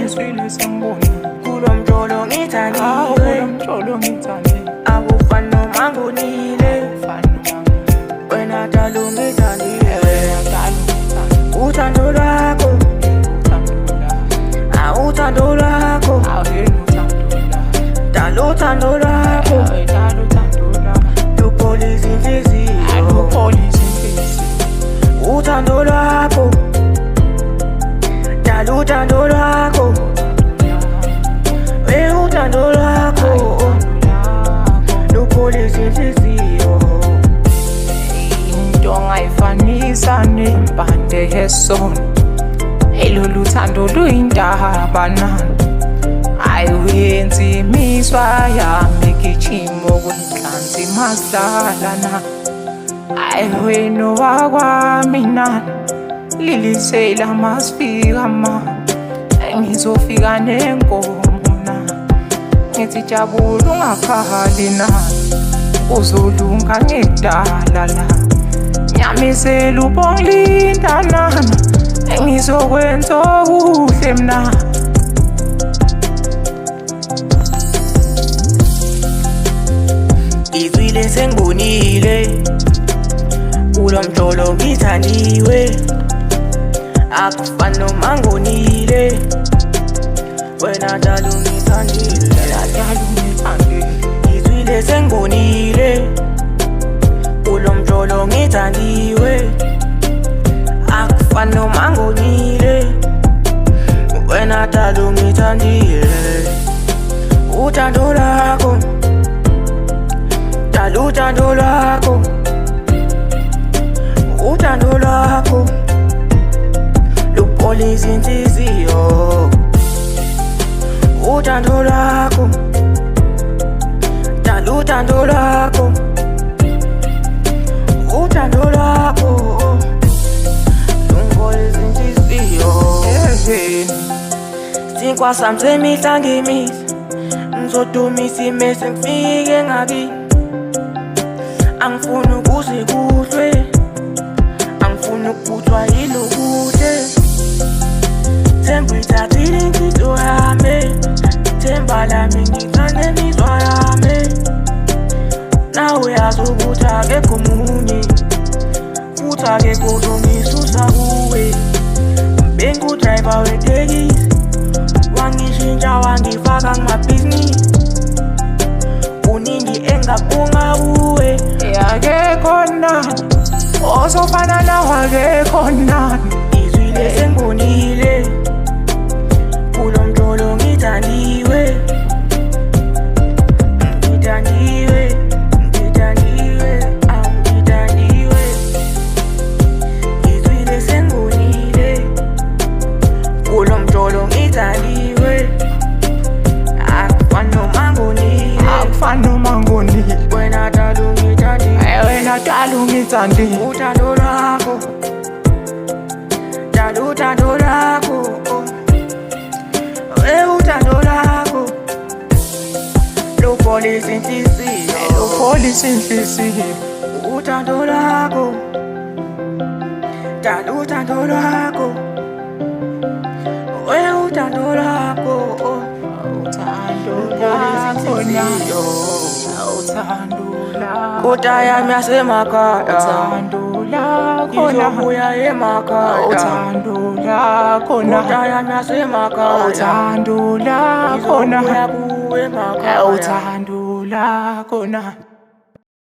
ngizwile sengibonile kulo mjolo ngithandiwe mjolo ngithandile akufani noma ngonile wena dala ungithandile uthando lwakho uthando lwakho dala uthando lwakho lupholisa inhliziyo uthando lwakho dala uthando lwakho uthando lwakho lupholisa inhliziyo into ongayifanisa nempande yesono lolu thando luyintaba nani ayiwenzi imiswa yami igijimo kwenhlanzi masidlala na ayiwena wakwami nani lilisela masifika ma ngizofika nenkomo na ngithi jabula ungakhali nani uzolunga ngekudala la nyamisela ubongilinda nana ngizokwenza okuhle mna ngizwile sengibonile kulo mjolo ngithandiwe akufani noma ngonile wena dala ungithandile ngizwile sengibonile kulo mjolo ngithandiwe akufani noma ngonile wena dala ungithandile uthando lwakho dala uthando lwakho uthando lwakho lupholisa inhliziyo uthando lwakho dala uthando lwakho uthando lwakho lupholisa inhliziyo sinkwa sami semihla ngemihla ngizodumisa imese ngifike ngakini angifuni ukuze kuhlwe angifuni ukuphuthwa yilokuhle themba uyithathile inhliziyo yami themba lami ngithande imizwa yami nawe uyazi ukuthi akekho omunye futhi akekho ozongisusa kuwe bengu-driver wetekisi wangishintsha wangifaka kumabhizinisi kuningi engabunga kuwe akekho nani ozofana nawe akekho nani ngizwile sengibonile kulo mjolo ngithandiwe ngithandiwe ngithandiwe ngizwile sengibonile kulo mjolo ngithandiwe akufani noma ngonile akufani noma ngonile wena dala ungithandile wena dala ungithandile uthando lwakho dala uthando lwakho uthando lwakho lupholisa inhliziyo uthando lwakho dala uthando lwakho uthando lwakho kota yami yasemakhaya ngizobuya emakhaya kota yami yasemakhaya ngizobuya kuwe emakhaya uthando lakho na